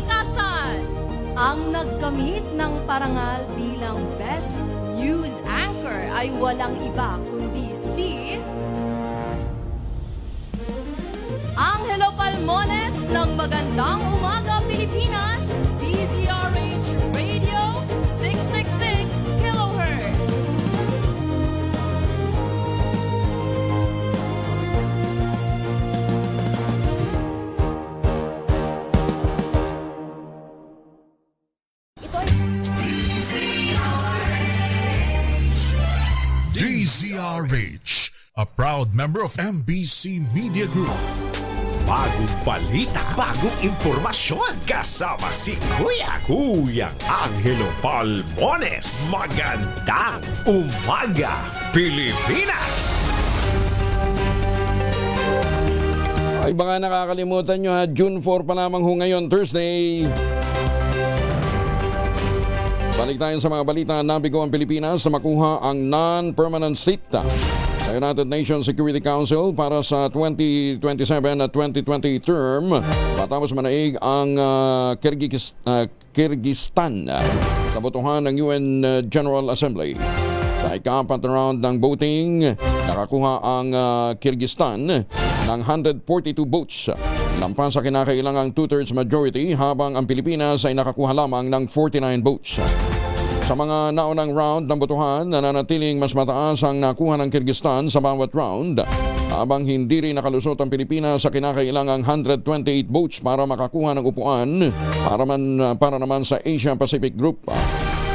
kalikasan. Ang nagkamit ng parangal bilang Best News Anchor ay walang iba kundi si Angelo Palmones ng Magandang Umaga Pilipinas, DZRH Radio 666 kHz. DZRH, a proud member of MBC Media Group. Bagong balita, bagong impormasyon. Kasama si Kuyang Angelo Palmones. Magandang Umaga, Pilipinas! Ay baka nakakalimutan nyo ha, June 4 pa lamang ho ngayon, Thursday. Balik tayo sa mga balita. Nabigo ang Pilipinas sa makuha ang non-permanent seat sa United Nations Security Council para sa 2027 at 2020 term matapos manaig ang Kyrgyzstan sa botohan ng UN General Assembly. Sa ika-4 round ng voting, nakakuha ang Kyrgyzstan ng 142 votes. Lampas sa kinakailangang 2/3 majority habang ang Pilipinas ay nakakuha lamang ng 49 votes. Sa mga naunang round ng botohan, nananatiling mas mataas ang nakuha ng Kyrgyzstan sa bawat round habang hindi rin nakalusot ang Pilipinas sa kinakailangang 128 votes para makakuha ng upuan para naman sa Asia-Pacific Group.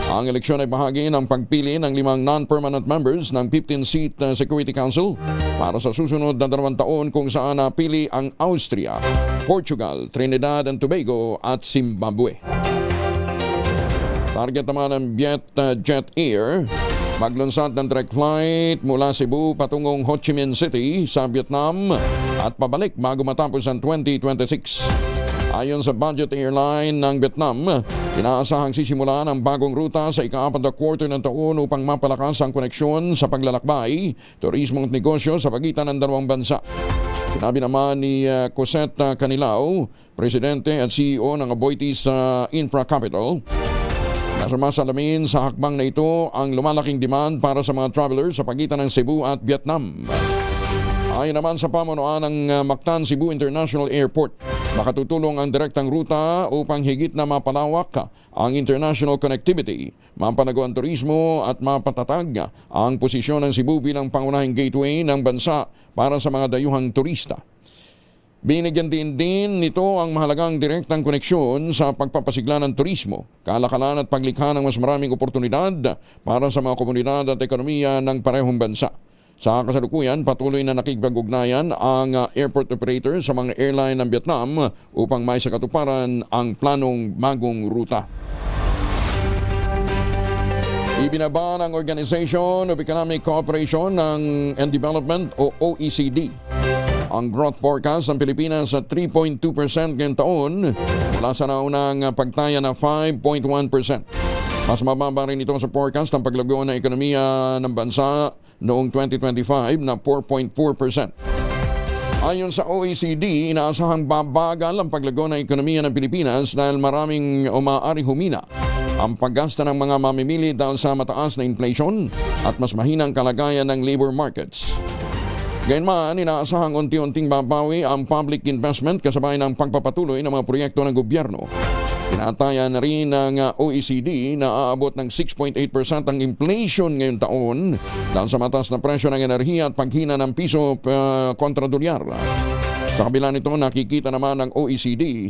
Ang eleksyon ay bahagi ng pagpili ng 5 non-permanent members ng 15-seat Security Council para sa susunod na 2 taon kung saan napili ang Austria, Portugal, Trinidad and Tobago at Zimbabwe. Target naman ng Jet Air maglunsad ng direct flight mula Cebu patungong Ho Chi Minh City sa Vietnam at pabalik bago matapos ang 2026. Ayon sa budget airline ng Vietnam, inaasahang sisimulan ang bagong ruta sa ika-4 na quarter ng taon upang mapalakas ang koneksyon sa paglalakbay, turismo at negosyo sa pagitan ng dalawang bansa. Sinabi naman ni Cosette Canilao, Presidente at CEO ng Aboitiz Infra Capital, na sumasalamin sa hakbang na ito ang lumalaking demand para sa mga travelers sa pagitan ng Cebu at Vietnam. Ayon naman sa pamunuan ng Mactan Cebu International Airport, makatutulong ang direktang ruta upang higit na mapalawak ang international connectivity, mapanago ang turismo at mapatatag ang posisyon ng Cebu bilang pangunahing gateway ng bansa para sa mga dayuhang turista. Binigyan din nito ang mahalagang direktang koneksyon sa pagpapasigla ng turismo, kalakalan at paglikha ng mas maraming oportunidad para sa mga komunidad at ekonomiya ng parehong bansa. Sa kasalukuyan, patuloy na nakikipag-ugnayan ang airport operator sa mga airline ng Vietnam upang maisakatuparan ang planong bagong ruta. Ibinaba ng Organization of Economic Cooperation and Development o OECD ang growth forecast ng Pilipinas sa 3.2% ngayong taon mula sa naunang pagtaya na 5.1%. Mas mababa rin ito sa forecast ng paglago ng ekonomiya ng bansa noong 2025 na 4.4%. Ayon sa OECD, inaasahang babagal ang paglago ng ekonomiya ng Pilipinas dahil maraming umaaring humina ang paggasta ng mga mamimili dahil sa mataas na inflation at mas mahinang kalagayan ng labor markets. Gayunman, inaasahang unti-unting babawi ang public investment kasabay ng pagpapatuloy ng mga proyekto ng gobyerno. Tinataya na rin ng OECD na aabot ng 6.8% ang inflation ngayong taon dahil sa mataas na presyo ng enerhiya at paghina ng piso kontra dolyar. Sa kabila nito, nakikita naman ng OECD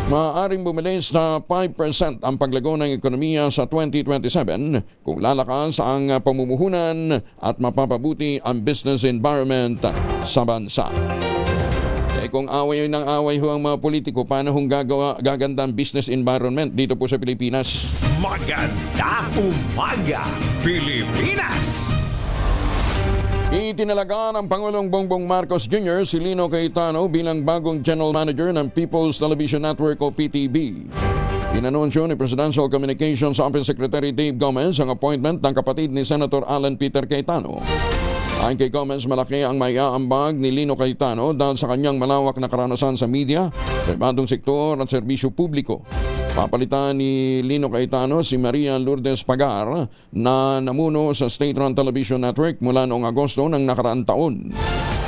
maaaring bumilis na 5% ang paglago ng ekonomiya sa 2027 kung lalakas ang pamumuhunan at mapapabuti ang business environment sa bansa. Kung away ng away ho ang mga politiko, paano hong gaganda ang business environment dito po sa Pilipinas? Magandang Umaga, Pilipinas! Itinalaga ng Pangulong Bongbong Marcos Jr. si Lino Cayetano bilang bagong General Manager ng People's Television Network o PTV. Inanunsyo ni Presidential Communications Office Secretary Dave Gomez ang appointment ng kapatid ni Senator Alan Peter Cayetano. Ayon kay Gomez, malaki ang maiaambag ni Lino Cayetano dahil sa kanyang malawak na karanasan sa media, pribadong sektor at serbisyo publiko. Papalitan ni Lino Cayetano si Maria Lourdes Pagar na namuno sa State-run Television Network mula noong Agosto ng nakaraang taon.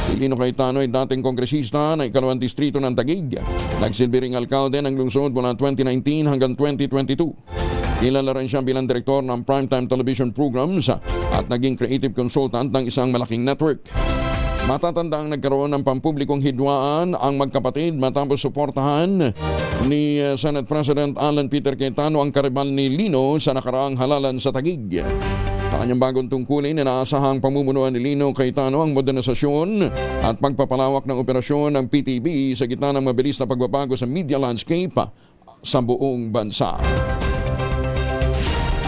Si Lino Cayetano ay dating kongresista ng ikalawang distrito ng Taguig. Nagsilbi ring alkalde ng lungsod mula 2019 hanggang 2022. Kilala rin siya bilang direktor ng primetime television programs at naging creative consultant ng isang malaking network. Matatandang nagkaroon ng pampublikong hidwaan ang magkapatid matapos suportahan ni Senate President Alan Peter Cayetano ang karibal ni Lino sa nakaraang halalan sa Taguig. Sa kanyang bagong tungkulin, inaasahang pamumunuan ni Lino Cayetano ang modernisasyon at pagpapalawak ng operasyon ng PTV sa gitna ng mabilis na pagbabago sa media landscape sa buong bansa.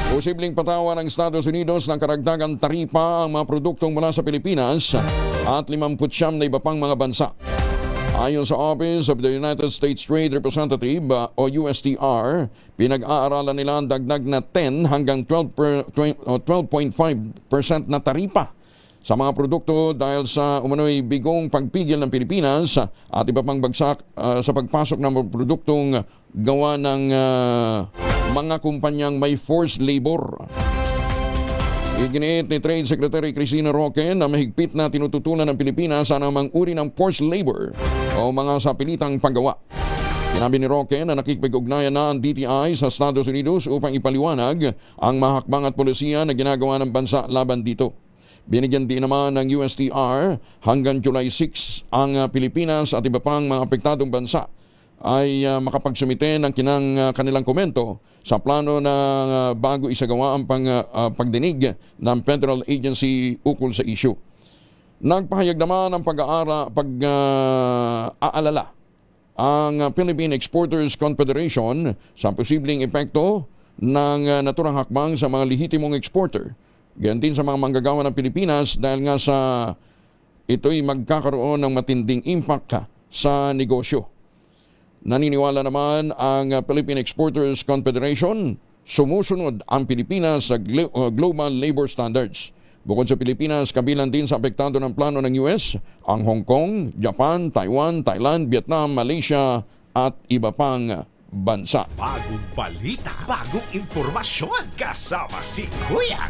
Posibleng patawan ng Estados Unidos ng karagdagang taripa ang mga produktong mula sa Pilipinas at 59 na iba pang mga bansa. Ayon sa Office of the United States Trade Representative o USTR, pinag-aaralan nila ang dagdag na 10 hanggang 12.5% na taripa sa mga produkto dahil sa umano'y bigong pagpigil ng Pilipinas at iba pang bagsak sa pagpasok ng mga produktong gawa ng mga kumpanyang may forced labor. Iginiit ni Trade Secretary Cristina Roque na mahigpit na tinututulan ng Pilipinas sa anumang uri ng forced labor o mga sapilitang paggawa. Sinabi ni Roque na nakikipag-ugnayan na ang DTI sa Estados Unidos upang ipaliwanag ang mahakbang at polisiya na ginagawa ng bansa laban dito. Binigyan din naman ng USTR hanggang July 6 ang Pilipinas at iba pang mga apektadong bansa ay makapagsumite ng kanilang komento sa plano na bago isagawa ang pagdinig ng federal agency ukol sa issue. Nagpahayag naman ng pag-aalala ang Philippine Exporters Confederation sa posibleng epekto ng naturang hakbang sa mga lehitimong exporter. Ganyan din sa mga manggagawa ng Pilipinas dahil nga sa ito'y magkakaroon ng matinding impact sa negosyo. Naniniwala naman ang Philippine Exporters Confederation, sumusunod ang Pilipinas sa global labor standards. Bukod sa Pilipinas, kabilang din sa apektado ng plano ng US, ang Hong Kong, Japan, Taiwan, Thailand, Vietnam, Malaysia at iba pang bansa. Bagong balita, bagong impormasyon. Kasama si Kuya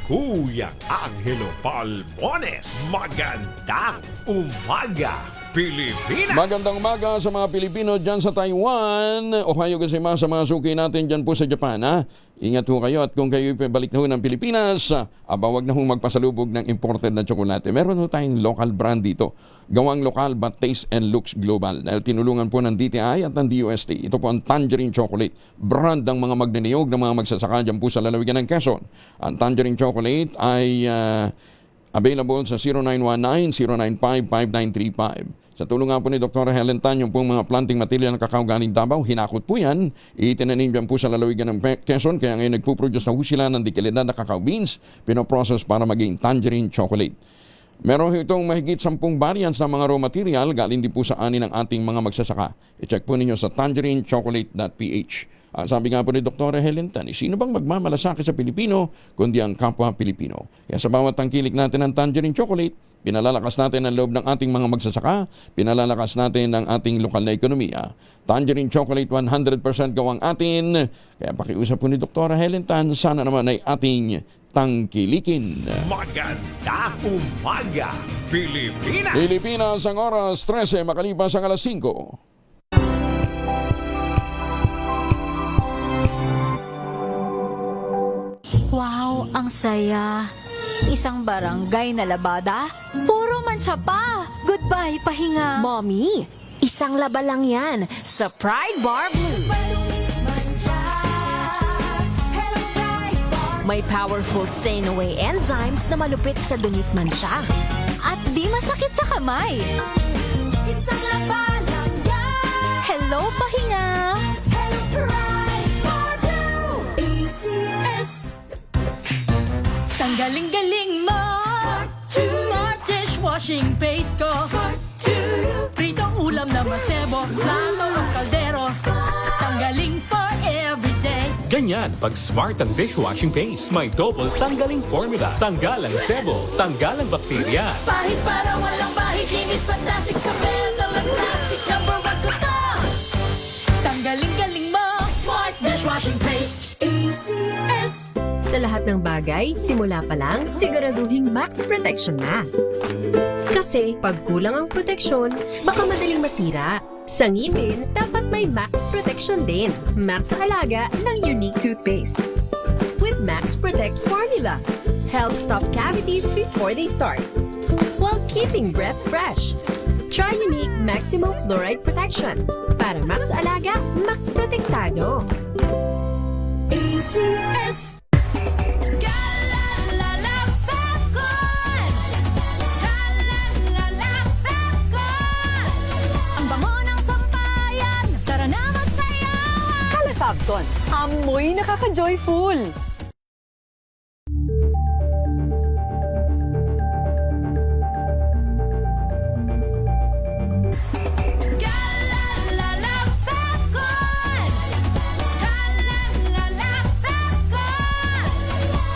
Angelo Palmones. Magandang umaga, Pilipinas! Magandang umaga sa mga Pilipino dyan sa Taiwan. Ohayo gozaimasu sa mga suki natin dyan po sa Japan. Ha? Ingat ho kayo at kung kayo balik na ho ng Pilipinas, wag na ho magpasalubog ng imported na tsokolate. Meron ho tayong local brand dito. Gawang lokal but taste and looks global. Dahil tinulungan po ng DTI at ng DOST. Ito po ang Tangerine Chocolate. Brand ng mga magniniyog ng mga magsasaka dyan po sa lalawigan ng Quezon. Ang Tangerine Chocolate ay available sa 0919-095-5935. Sa tulong nga po ni Dr. Helen Tan, yung pong mga planting material ng kakao galing Davao, hinakot po yan. Itinanim dyan po sa lalawigan ng Quezon, kaya ngayon nagpuproduce na po sila ng dikalidad na cacao beans, pinoprocess para maging tangerine chocolate. Meron itong mahigit 10 variants ng mga raw material galing din po sa ani ng ating mga magsasaka. I-check po ninyo sa tangerinechocolate.ph. Sabi nga po ni Dr. Helen Tan, sino bang magmamalasakit sa Pilipino kundi ang kapwa Pilipino? Kaya sa bawat tangkilik natin ng tangerine chocolate, pinalalakas natin ang loob ng ating mga magsasaka, pinalalakas natin ang ating lokal na ekonomiya. Tangerine chocolate 100% gawang atin. Kaya pakiusap po ni Dr. Helen Tan, sana naman ay ating tangkilikin. Magandang umaga, Pilipinas! Pilipinas ang oras, 13 makalipas ang alas 5. Wow, ang saya. Isang barangay na labada, puro mancha pa. Goodbye, pahinga. Mommy, isang laba lang yan sa Pride Bar Blue. May powerful stain-away enzymes na malupit sa dunit mancha. At di masakit sa kamay. Isang laba lang yan. Hello, pahinga. Hello, Pride Bar Blue. ACS. Tanggaling-galing mo Smart dishwashing paste ko Pritong ulam na masebo Plato o kaldero Tanggaling for everyday Ganyan pag Smart ang dishwashing paste. May double tanggaling formula. Tanggal ang sebo, tanggal ang bakterya. Pahit para walang bahid, linis fantastic sa metal at plastic. Number 1 ko to. Tanggaling-galing mo, Smart Dishwashing Paste. ACS. Sa lahat ng bagay, simula pa lang, siguraduhing max protection na. Kasi pag kulang ang proteksyon, baka madaling masira. Sa ngipin, dapat may max protection din. Max sa alaga ng Unique Toothpaste. With Max Protect Formula, help stop cavities before they start, while keeping breath fresh. Try Unique Maximum Fluoride Protection. Para max sa alaga, max protektado. ACS. Ang bango ng sampayan, tara na magsayawan. Calefabton, amoy nakaka-joyful.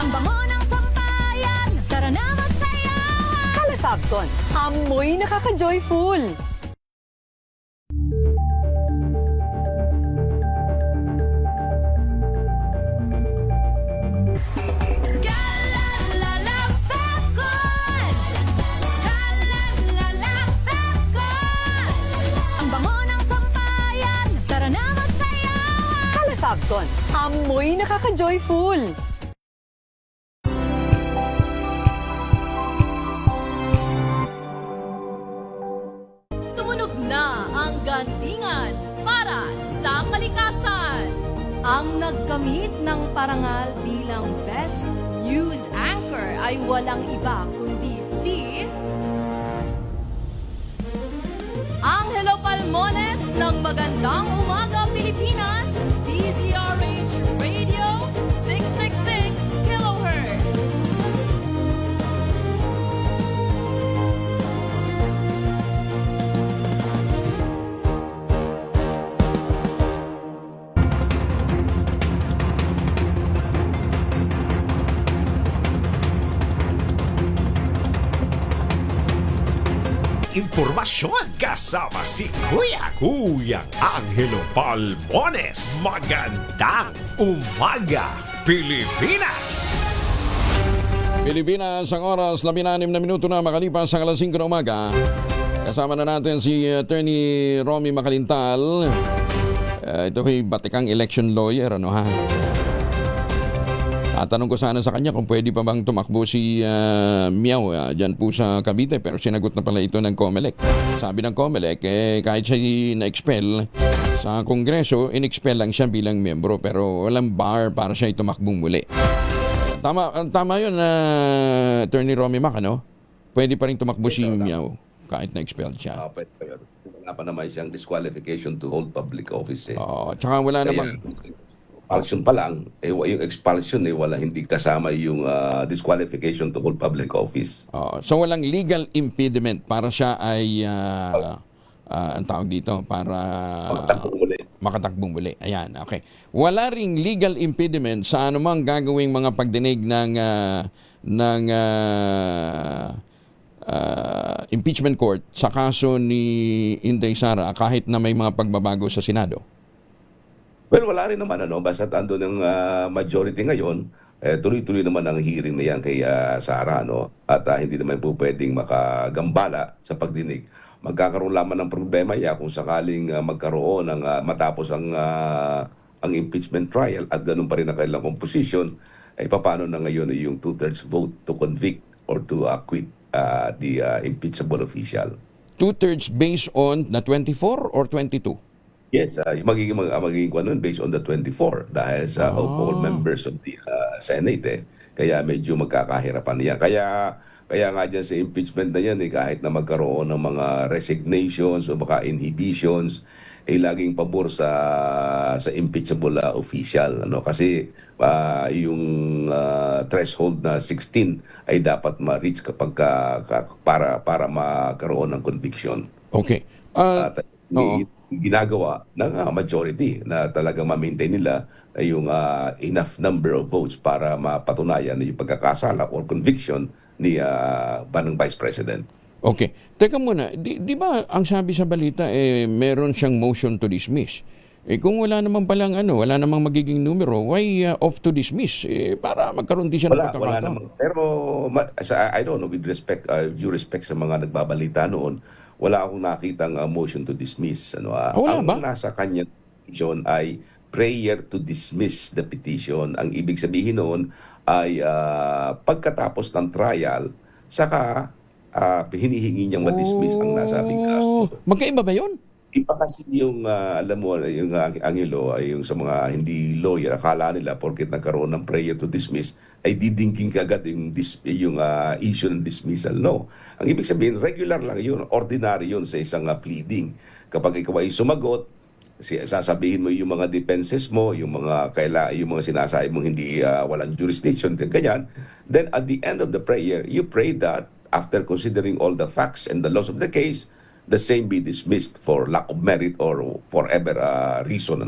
Ang bango ng sampayan, tara na magsayawan. Calefabton, amoy nakaka-joyful. Ang bango ng sampayan, tara na magsayawan. Calefabton, amoy nakaka-joyful. Tumunog na ang gantingan para sa kalikasan. Ang nagkamit ng parangal bilang Best News Anchor ay walang iba kundi si Angelo Palmones ng Magandang Umaga Pilipinas, DZRH Radio 666 kHz. Impormasyon kasama si Kuyang Angelo Palmones. Magandang umaga, Pilipinas! Pilipinas, ang oras, 16 na minuto na makalipas ang alas 5 na umaga. Kasama na natin si Attorney Romy Macalintal. Ito ay batikang election lawyer, ano ha? At tanong ko sana sa kanya kung pwede pa bang tumakbo si Miao dyan po sa Cavite, pero sinagot na pala ito ng COMELEC. Sabi ng COMELEC, kahit siya na-expel sa Kongreso, in-expel lang siya bilang miyembro, pero walang bar para siya tumakbong muli. Tama yun, Attorney Romy Mac, ano? Pwede pa rin tumakbo si Miao kahit na-expel siya. Pwede pa yun. Wala pa naman siyang disqualification to hold public office. Tsaka wala namang... Expulsion pa lang, yung expulsion hindi kasama yung disqualification to hold public office. So walang legal impediment para siya ay ang tawag dito para makatakbong muli. Ayan, okay. Wala ring legal impediment sa anumang gagawing mga pagdinig ng impeachment court sa kaso ni Inday Sara kahit na may mga pagbabago sa Senado. Well, wala rin naman, basta ando ng majority ngayon, tuloy-tuloy naman ang hearing na yan kay Sara, at hindi naman po pwedeng makagambala sa pagdinig. Magkakaroon lamang ng problema kung sakaling magkaroon ng matapos ang impeachment trial at ganun pa rin ang kailang composition, paano na ngayon yung 2/3 vote to convict or to acquit the impeachable official. 2/3 based on na 24 or 22? Yes, magiging based on the 24 dahil sa all members of the Senate. Kaya medyo magkakahirapan yan. Kaya nga dyan sa impeachment na yan, kahit na magkaroon ng mga resignations o baka inhibitions, laging pabor sa impeachable official. Kasi yung threshold na 16 ay dapat ma-reach kapag para magkaroon ng conviction. Okay. ginagawa ng majority na talagang ma-maintain nila yung enough number of votes para mapatunayan yung pagkakasala or conviction ni ng Vice President. Okay. Teka muna, di ba ang sabi sa balita, meron siyang motion to dismiss? Kung wala naman palang wala namang magiging numero, why off to dismiss? Para magkaroon din siya ng Wala pagkakataon. naman. Pero I don't know, with respect, due respect sa mga nagbabalita noon, wala akong nakitang motion to dismiss. Wala ang ba? nasa kanya petition ay prayer to dismiss the petition. Ang ibig sabihin noon ay pagkatapos ng trial, saka hinihingi niyang ma-dismiss ang nasabing kaso. Magkaiba ba yun? Iba kasi yung, alam mo, yung Angelo, ay yung sa mga hindi lawyer, akala nila porket nagkaroon ng prayer to dismiss, ay didingking kagad yung issue ng dismissal. No. Ang ibig sabihin, regular lang yun, ordinary yun sa isang pleading. Kapag ikaw ay sumagot, sasabihin mo yung mga defenses mo, yung mga sinasabi mong hindi walang jurisdiction, ganyan. Then at the end of the prayer, you pray that after considering all the facts and the laws of the case, the same be dismissed for lack of merit or for ever reason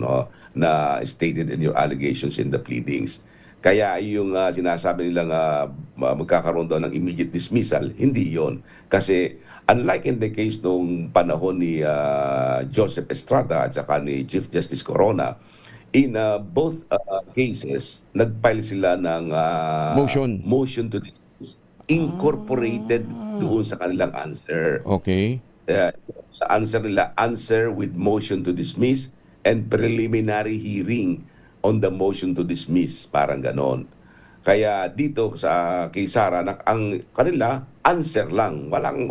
na stated in your allegations in the pleadings. Kaya yung sinasabi nilang magkakaroon daw ng immediate dismissal, hindi yon. Kasi unlike in the case nung panahon ni Joseph Estrada at saka ni Chief Justice Corona, in both cases, nag-file sila ng motion to dismiss incorporated doon sa kanilang answer. Okay. Sa answer nila, answer with motion to dismiss and preliminary hearing on the motion to dismiss, parang ganon. Kaya dito sa kay Sara, ang kanila answer lang, walang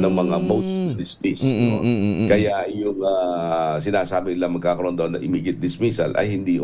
mga motion to dismiss. Kaya yung sinasabi nila magkakaroon daw ng immediate dismissal ay hindi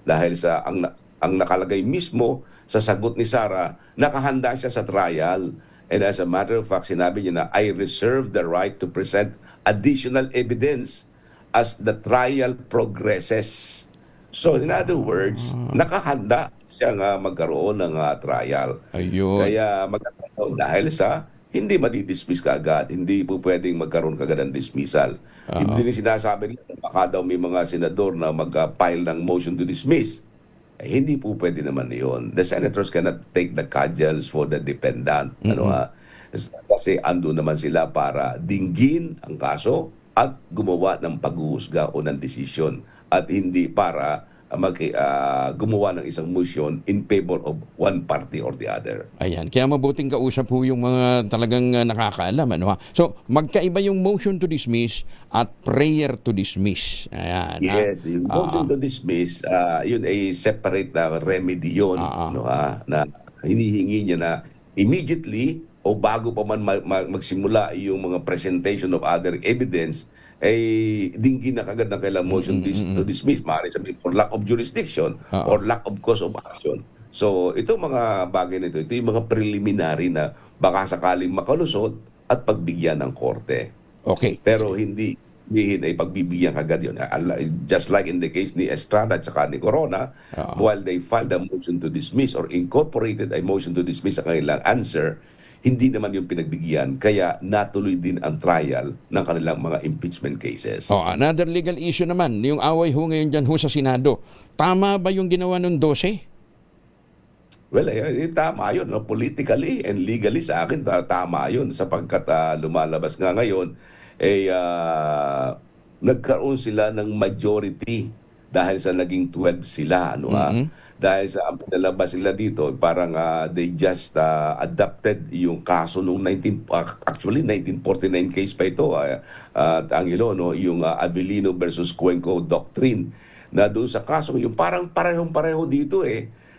dahil sa ang nakalagay mismo sa sagot ni Sara, nakahanda siya sa trial. And as a matter of fact, sinabi niya na, I reserve the right to present additional evidence as the trial progresses. So, in other words, nakahanda siyang magkaroon ng trial. Ayun. Kaya magkakaroon dahil sa hindi madidismiss kaagad, hindi po pwedeng magkaroon kaagad ng dismissal. Hindi rin sinasabi nila, baka daw may mga senador na mag-file ng motion to dismiss. Hindi po pwede naman yun. The senators cannot take the cudgels for the defendant. Kasi ando naman sila para dinggin ang kaso at gumawa ng paghuhusga o ng desisyon. At hindi para gumawa ng isang motion in favor of one party or the other. Ayan. Kaya mabuting kausap po yung mga talagang nakakaalam. So, magkaiba yung motion to dismiss at prayer to dismiss. Ayan. Yes, yung motion to dismiss, yun ay separate na remedy yun. Na hinihingi niya na immediately o bago pa man magsimula yung mga presentation of other evidence, dinggin na kagad ng kailang motion to dismiss. Maaari sabihin for lack of jurisdiction or lack of cause of action. So, itong mga bagay na ito yung mga preliminary na baka sakaling makalusot at pagbigyan ng korte. Okay. Pero hindi ay pagbibigyan kagad yun. Just like in the case ni Estrada at saka ni Corona, while they filed a motion to dismiss or incorporated a motion to dismiss sa kanilang answer, hindi naman yung pinagbigyan, kaya natuloy din ang trial ng kanilang mga impeachment cases. Another legal issue naman, yung away ngayon dyan sa Senado. Tama ba yung ginawa ng 12? Well, tama yun. Politically and legally sa akin, tama yun. Sapagkat lumalabas nga ngayon, nagkaroon sila ng majority dahil sa naging 12 sila. Dahil sa ang pinalabas sila dito, parang they just adopted yung kaso noong 1949 case pa ito, Angelo, yung Avellino versus Cuenco Doctrine, na doon sa kaso, yung parang parehong-pareho dito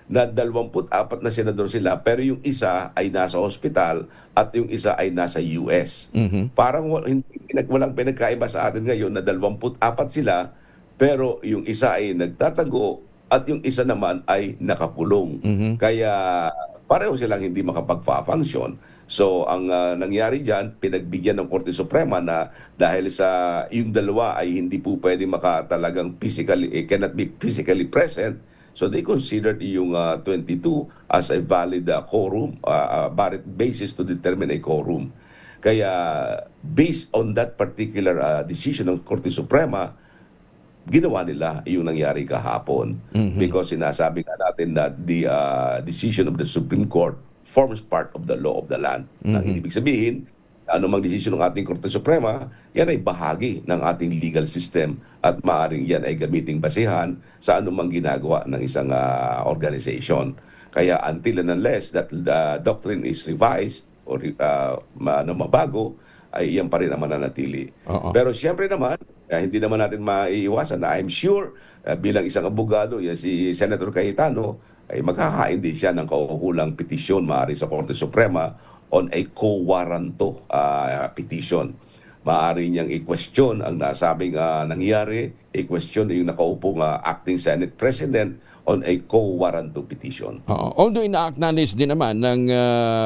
na 24 na senador sila, pero yung isa ay nasa hospital at yung isa ay nasa US. Parang walang pinagkaiba sa atin ngayon na 24 sila, pero yung isa ay nagtatago at yung isa naman ay nakakulong. Kaya pareho silang hindi makapag-function. So ang nangyari dyan, pinagbigyan ng Korte Suprema na dahil sa yung dalawa ay hindi po pwede talagang physically, cannot be physically present. So they considered yung 22 as a valid quorum, valid basis to determine a quorum. Kaya based on that particular decision ng Korte Suprema, ginawa nila yung nangyari kahapon. Because sinasabi nga natin that the decision of the Supreme Court forms part of the law of the land. Ang ibig sabihin, anumang desisyon ng ating Korte Suprema, yan ay bahagi ng ating legal system at maaaring yan ay gamiting basehan sa anumang ginagawa ng isang organization. Kaya until and unless that the doctrine is revised or mabago, ay yan pa rin ang mananatili. Pero siyempre naman, hindi naman natin maiiwasan na I'm sure bilang isang abogado, yan si Senator Cayetano, ay maghahain din siya ng kaukulang petisyon maaari sa Korte Suprema on a co-warranto petition. Maaari niyang i-question ang nasabing nangyari, i-question yung nakaupong acting Senate President on a co-warranto petition. Although ina-acknowledge din naman ng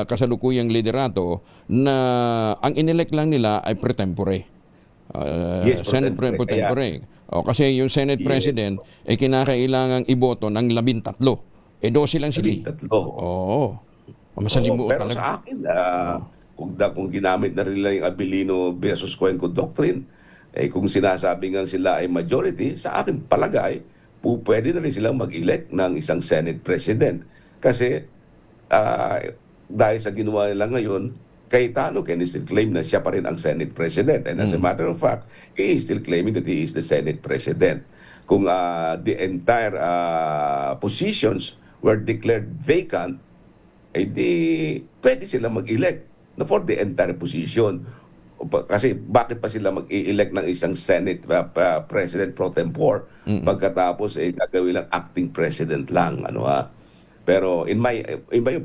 kasalukuyang liderato na ang inelect lang nila ay pre tempore. Yes, pro Senate tempore. pro tempore. Kasi yung Senate President ay kinakailangang iboto ng 13. 12 lang sila. 13. Masalimuot pero talaga. sa akin, kung ginamit na rin nila yung Abilino versus Cuenco Doctrine, kung sinasabi nga sila ay majority, sa akin palagay, pwede na rin silang mag-elect ng isang Senate President. Kasi dahil sa ginawa nila ngayon, Cayetano can still claim na siya pa rin ang Senate President. And as a matter of fact, he is still claiming that he is the Senate President. Kung the entire positions were declared vacant, di pwede sila mag-elect for the entire position. Kasi bakit pa sila mag-i-elect ng isang Senate President pro tempore pagkatapos gagawin lang acting president lang, Pero in my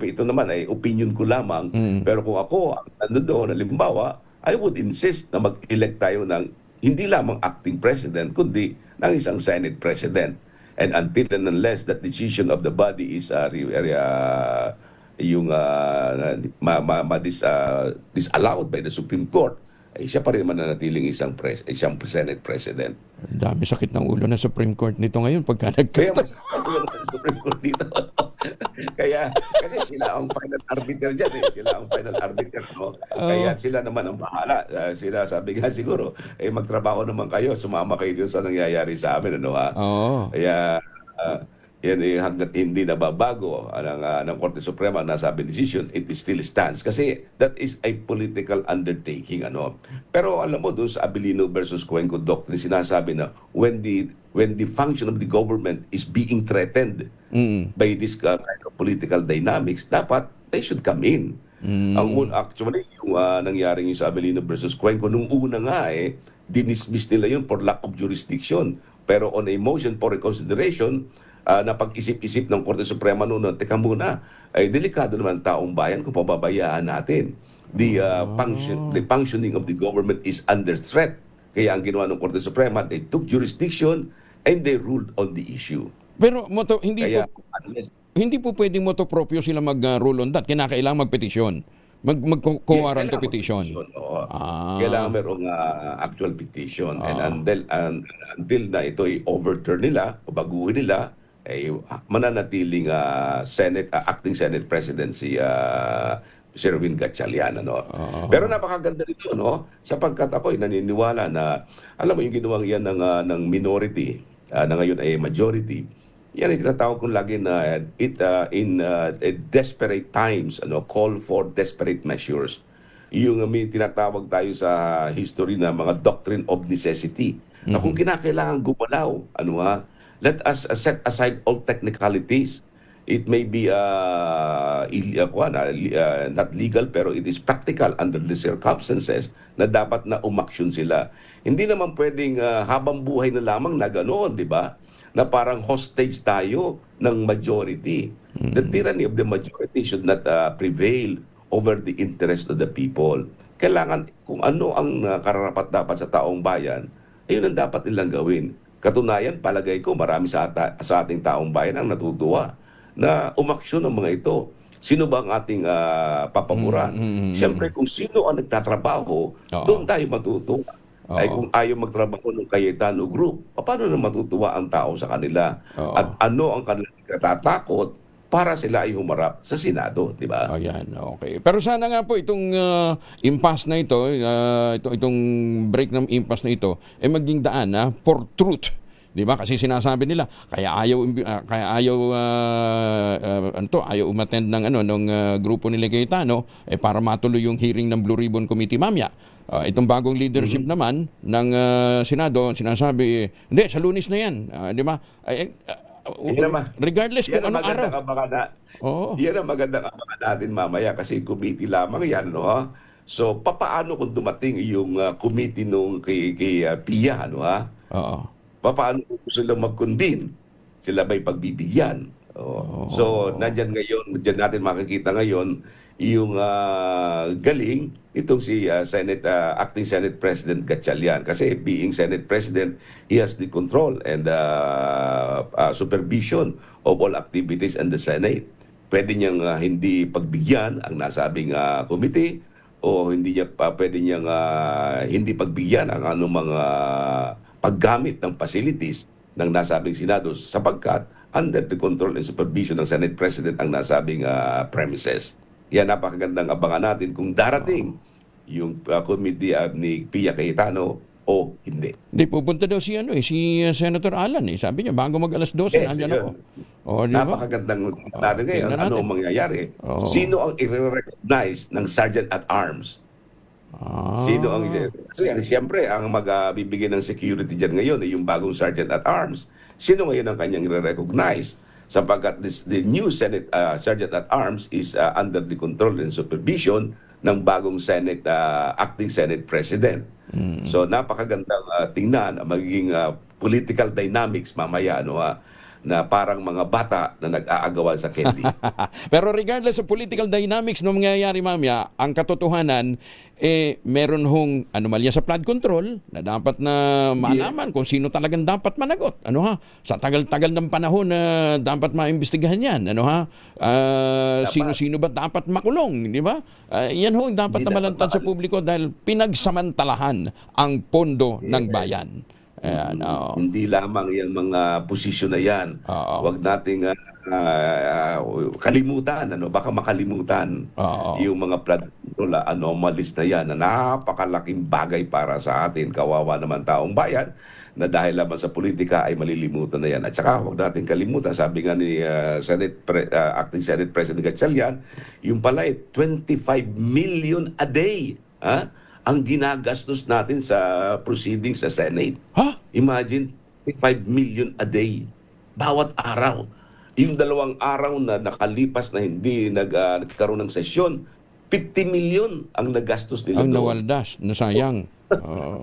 ito naman ay opinion ko lamang. Pero kung ako nandun doon, halimbawa, I would insist na mag-elect tayo ng hindi lamang acting president kundi ng isang Senate President. And until and unless that decision of the body is disallowed by the Supreme Court, ay siya pa rin mananatiling isang Senate President. Ang dami sakit ng ulo ng Supreme Court nito ngayon pagka Kaya nagkata. Supreme Court dito. Kasi sila ang final arbiter dyan Sila ang final arbiter. Kaya sila naman ang bahala. Sila sabi nga siguro, magtrabaho naman kayo, sumama kayo sa nangyayari sa amin. Kaya yan hanggat hindi nababago ng Korte Suprema na sabi decision, it still stands. Kasi that is a political undertaking. Pero alam mo, doon sa Abilino versus Cuenco Doctrine, sinasabi na when the function of the government is being threatened by this kind of political dynamics, dapat they should come in. Actually, yung nangyari yung sa Abilino versus Cuenco, nung una nga dinismiss nila yun for lack of jurisdiction. Pero on a motion for reconsideration, na pag-isip-isip ng Korte Suprema noon, teka muna, ay delikado naman taong bayan kung pababayaan natin. The functioning of the government is under threat. Kaya ang ginawa ng Korte Suprema, they took jurisdiction and they ruled on the issue. Pero Kaya, hindi po pwedeng moto proprio sila mag-rule on that. Kinakailangan magpetisyon. Mag-co-warranto petition. Kailangan merong actual petition. And until na ito ay overturn nila o baguhin nila, ay mananatiling acting Senate President si Sherwin Gatchalian. Pero napakaganda nito, sapagkat ako ay naniniwala na, alam mo yung ginawang yan ng minority, na ngayon ay majority, yan ay tinatawag kong lagi na in desperate times, call for desperate measures. Yung may tinatawag tayo sa history na mga doctrine of necessity. Na kung kinakailangan gumalaw, let us set aside all technicalities. It may be not legal pero it is practical under the circumstances na dapat na umaksyon sila. Hindi naman pwedeng habang buhay na lamang na ganoon, di ba? Na parang hostage tayo ng majority. The tyranny of the majority should not prevail over the interest of the people. Kailangan kung ano ang kararapat-dapat sa taong bayan, ayun ang dapat nilang gawin. Katunayan, palagay ko marami sa ating taong bayan ang natutuwa na umaksyon ng mga ito. Sino ba ang ating papamura? Siyempre, kung sino ang nagtatrabaho, doon tayo matutuwa. Ay kung ayaw magtrabaho ng Cayetano Group, paano na matutuwa ang tao sa kanila? At ano ang kanilang katatakot para sila ay humarap sa Senado, di ba? Ayan, okay. Pero sana nga po itong impasse na ito, itong break ng impasse na ito, maging daan for truth. 'Di ba? Kasi sinasabi nila kaya ayaw umattend ng grupo ni Cayetano para matuloy yung hearing ng Blue Ribbon Committee mamaya. Itong bagong leadership naman ng Senado sinasabi hindi sa Lunes na 'yan, 'di ba? Regardless kung anong araw. Yan ang magandang abangan natin mamaya kasi committee lamang yan, no? So, papaano kung dumating yung committee nung kay PIA, no? Oo. Paano kung sila mag-convene? Sila ba'y pagbibigyan? So, nandyan natin makikita ngayon yung galing itong si Acting Senate President Gatchalian. Kasi being Senate President, he has the control and supervision of all activities in the Senate. Pwede niyang hindi pagbigyan ang nasabing committee o hindi niya pwede niyang hindi pagbigyan ang anumang paggamit ng facilities ng nasabing Senado sapagkat under the control and supervision ng Senate President ang nasabing premises. Yan, napakagandang abangan natin kung darating yung committee ni Pia Cayetano o hindi. Hindi, pupunta daw si Senator Alan. Sabi niya, bago mag alas 12, nandiyan ako. Napakagandang natin ngayon. Ano ang mangyayari? Sino ang i-recognize ng Sergeant at Arms? Sino ang siyempre ang magbibigay ng security diyan ngayon ay yung bagong Sergeant at Arms. Sino ngayon ang kanyang i-recognize? Sapagkat the new Senate Sergeant at Arms is under the control and supervision ng bagong acting Senate President. So napakagandang tingnan ang magiging political dynamics mamaya, no, na parang mga bata na nag-aagawan sa candy. Pero regardless of political dynamics na mangyayari mamaya, ang katotohanan, meron hong anomalya sa flood control na dapat na malaman kung sino talagang dapat managot. Sa tagal-tagal ng panahon na dapat maimbestigahan yan. Sino-sino ba dapat makulong, di ba? Yan ho dapat na malantad sa publiko dahil pinagsamantalahan ang pondo ng bayan. Hindi lamang yung mga posisyon na yan. Huwag nating kalimutan, baka makalimutan yung mga flood control anomalies na yan na napakalaking bagay para sa atin. Kawawa naman taong bayan na dahil lamang sa politika ay malilimutan na yan. At saka huwag natin kalimutan, sabi nga ni Acting Senate President Gatchalian, yung pala 25 million a day. Ang ginagastos natin sa proceedings sa Senate. Imagine, 5 million a day. Bawat araw. Yung 2 araw na nakalipas na hindi nagkaroon ng sesyon, 50 million ang nagastos nila. Ang nawaldas, nasayang.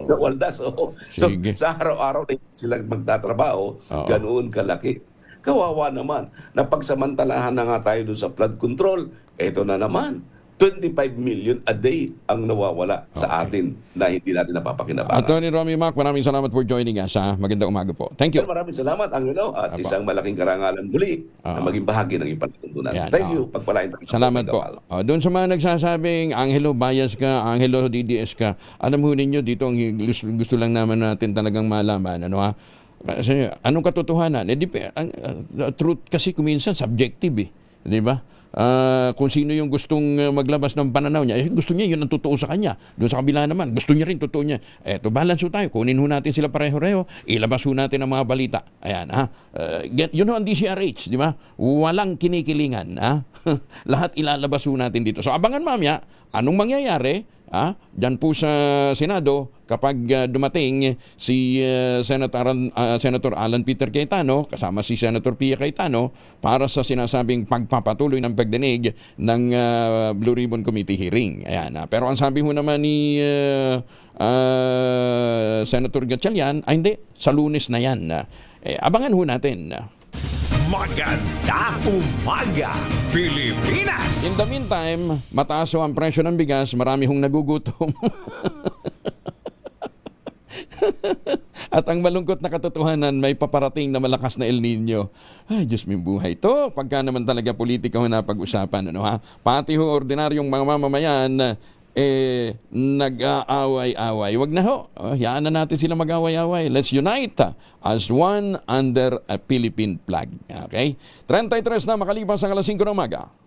Nawaldas, oo. So, sa araw-araw na hindi sila magtatrabaho, ganoon kalaki. Kawawa naman. Napagsamantalahan na nga tayo doon sa flood control. Ito na naman. 25 million a day ang nawawala sa atin na hindi natin napapakinabangan. Attorney Romy Mac, maraming salamat for joining us. Magandang umaga po. Thank you. Maraming salamat, Angelo, at isang malaking karangalan muli na maging bahagi ng iyong pagtuntunan. Thank you. Pagpalain tayo. Salamat po. Doon sa mga nagsasabing, Angelo, bias ka, Angelo, DDS ka, alam ho ninyo, dito ang gusto lang naman natin talagang malaman. Kasi anong katotohanan? Truth kasi kuminsan subjective, di ba? Kung sino yung gustong maglabas ng pananaw niya, gusto niya yun ang totoo sa kanya. Doon sa kabila naman, gusto niya rin totoo niya. Eto, balance ho tayo. Kunin ho natin sila pareho-reho. Ilabas ho natin ang mga balita. Ayan, yun ho ang DCRH, di ba? Walang kinikilingan, Lahat ilalabas ho natin dito. So, abangan mamaya, anong mangyayari, Diyan po sa Senado kapag dumating si Senator Alan Peter Cayetano kasama si Senator Pia Cayetano para sa sinasabing pagpapatuloy ng pagdinig ng Blue Ribbon Committee hearing. Ayan, pero ang sabi ho naman ni Senator Gatchalian, hindi, sa Lunes na yan. Abangan ho natin. Magandang umaga, Pilipinas! In the meantime, mataas ang presyo ng bigas, marami hong nagugutom. At ang malungkot na katotohanan, may paparating na malakas na El Nino. Ay, Diyos may buhay to. Pagka naman talaga politika ho na pag-usapan. Pati ho ordinaryong mga mamamayan, nag-aaway-away. Wag na ho. Hayaan na natin sila mag-away-away. Let's unite as one under a Philippine flag. Okay? 33 na makalipas ang alas 5 ng umaga.